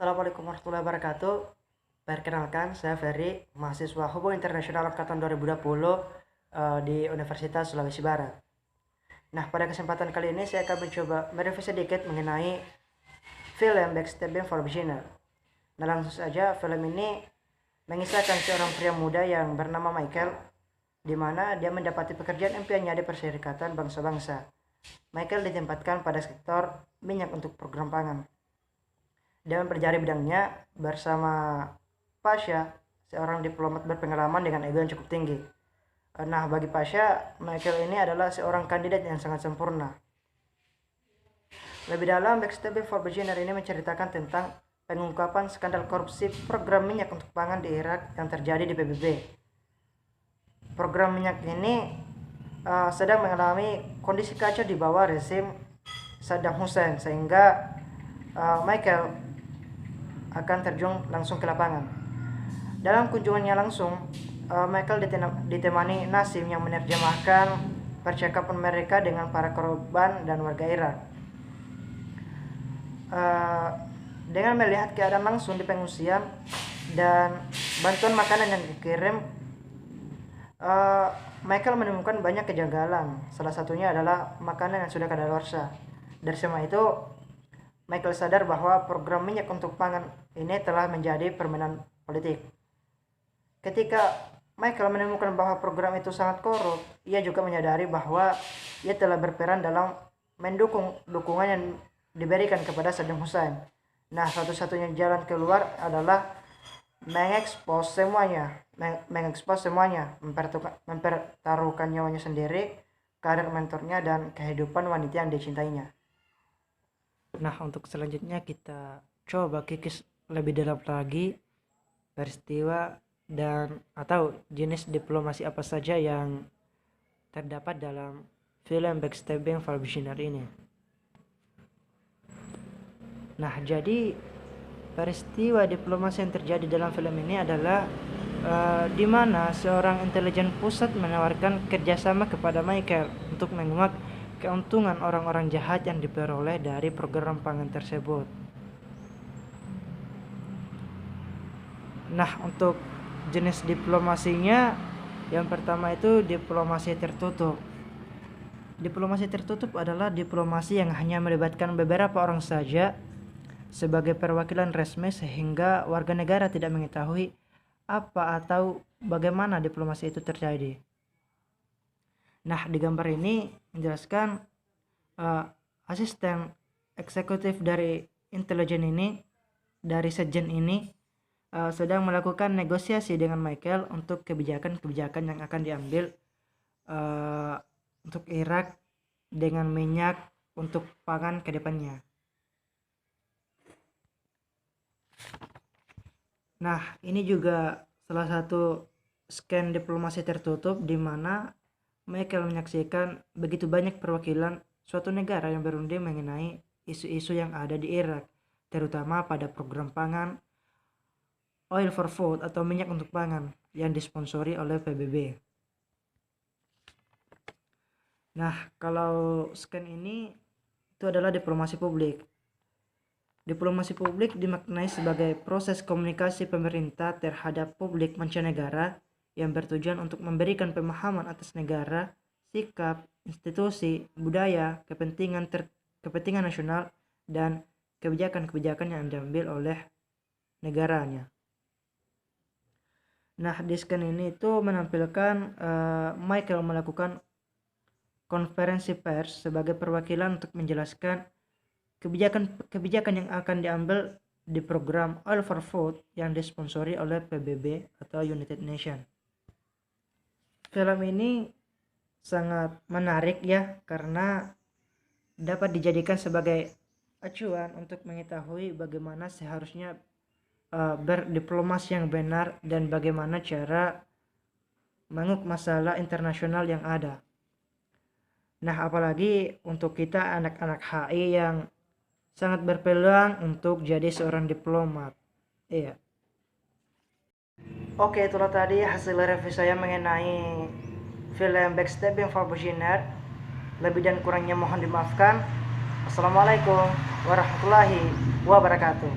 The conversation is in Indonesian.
Assalamualaikum warahmatullahi wabarakatuh. Perkenalkan, saya Ferry, mahasiswa Hubungan Internasional Angkatan 2020 di Universitas Sulawesi Barat. Nah, pada kesempatan kali ini saya akan mencoba mereview sedikit mengenai film Backstabbing for Beginner. Nah, langsung saja, film ini mengisahkan seorang pria muda yang bernama Michael, di mana dia mendapati pekerjaan impiannya di Perserikatan Bangsa-Bangsa. Michael ditempatkan pada sektor minyak untuk program pangan. Dia mempelajari bidangnya bersama Pasha, seorang diplomat berpengalaman dengan ego yang cukup tinggi. Nah, bagi Pasha, Michael ini adalah seorang kandidat yang sangat sempurna. Lebih dalam, Backstabbing for Beginner ini menceritakan tentang pengungkapan skandal korupsi program minyak untuk pangan di Irak yang terjadi di PBB. Program minyak ini sedang mengalami kondisi kacau di bawah rezim Saddam Hussein, sehingga Michael akan terjun langsung ke lapangan. Dalam kunjungannya langsung, Michael ditemani Nasim yang menerjemahkan percakapan mereka dengan para korban dan warga Irak. Dengan melihat keadaan langsung di pengungsian dan bantuan makanan yang dikirim, Michael menemukan banyak kejanggalan. Salah satunya adalah makanan yang sudah kadaluarsa. Dari semua itu, Michael sadar bahwa program minyak untuk pangan ini telah menjadi permainan politik. Ketika Michael menemukan bahwa program itu sangat korup, ia juga menyadari bahwa ia telah berperan dalam mendukung dukungan yang diberikan kepada Saddam Hussein. Nah, satu-satunya jalan keluar adalah mengekspos semuanya, mempertaruhkan nyawanya sendiri, karir mentornya, dan kehidupan wanita yang dicintainya. Nah, untuk selanjutnya kita coba kikis lebih dalam lagi peristiwa dan atau jenis diplomasi apa saja yang terdapat dalam film Backstabbing for Beginner ini. Nah, jadi peristiwa diplomasi yang terjadi dalam film ini adalah di mana seorang intelijen pusat menawarkan kerjasama kepada Michael untuk menguak keuntungan orang-orang jahat yang diperoleh dari program pangan tersebut. Nah, untuk jenis diplomasinya, yang pertama itu diplomasi tertutup. Diplomasi tertutup adalah diplomasi yang hanya melibatkan beberapa orang saja sebagai perwakilan resmi, sehingga warga negara tidak mengetahui apa atau bagaimana diplomasi itu terjadi. Nah, di gambar ini menjelaskan asisten eksekutif dari intelijen ini, dari Sejen ini, sedang melakukan negosiasi dengan Michael untuk kebijakan-kebijakan yang akan diambil untuk Irak dengan minyak untuk pangan ke depannya. Nah, ini juga salah satu scan diplomasi tertutup di mana Michael menyaksikan begitu banyak perwakilan suatu negara yang berunding mengenai isu-isu yang ada di Irak, terutama pada program pangan Oil for Food atau minyak untuk pangan yang disponsori oleh PBB. Nah, kalau scan ini itu adalah diplomasi publik. Diplomasi publik dimaknai sebagai proses komunikasi pemerintah terhadap publik mancanegara yang bertujuan untuk memberikan pemahaman atas negara, sikap, institusi, budaya, kepentingan nasional, dan kebijakan-kebijakan yang diambil oleh negaranya. Nah, di scan ini itu menampilkan Michael melakukan konferensi pers sebagai perwakilan untuk menjelaskan kebijakan yang akan diambil di program Oil for Food yang disponsori oleh PBB atau United Nations. Film ini sangat menarik ya, karena dapat dijadikan sebagai acuan untuk mengetahui bagaimana seharusnya berdiplomasi yang benar dan bagaimana cara menguk masalah internasional yang ada. Nah, apalagi untuk kita anak-anak HI yang sangat berpeluang untuk jadi seorang diplomat. Iya. Oke, itulah tadi hasil review saya mengenai film Backstabbing for Beginner. Lebih dan kurangnya mohon dimaafkan. Assalamualaikum warahmatullahi wabarakatuh.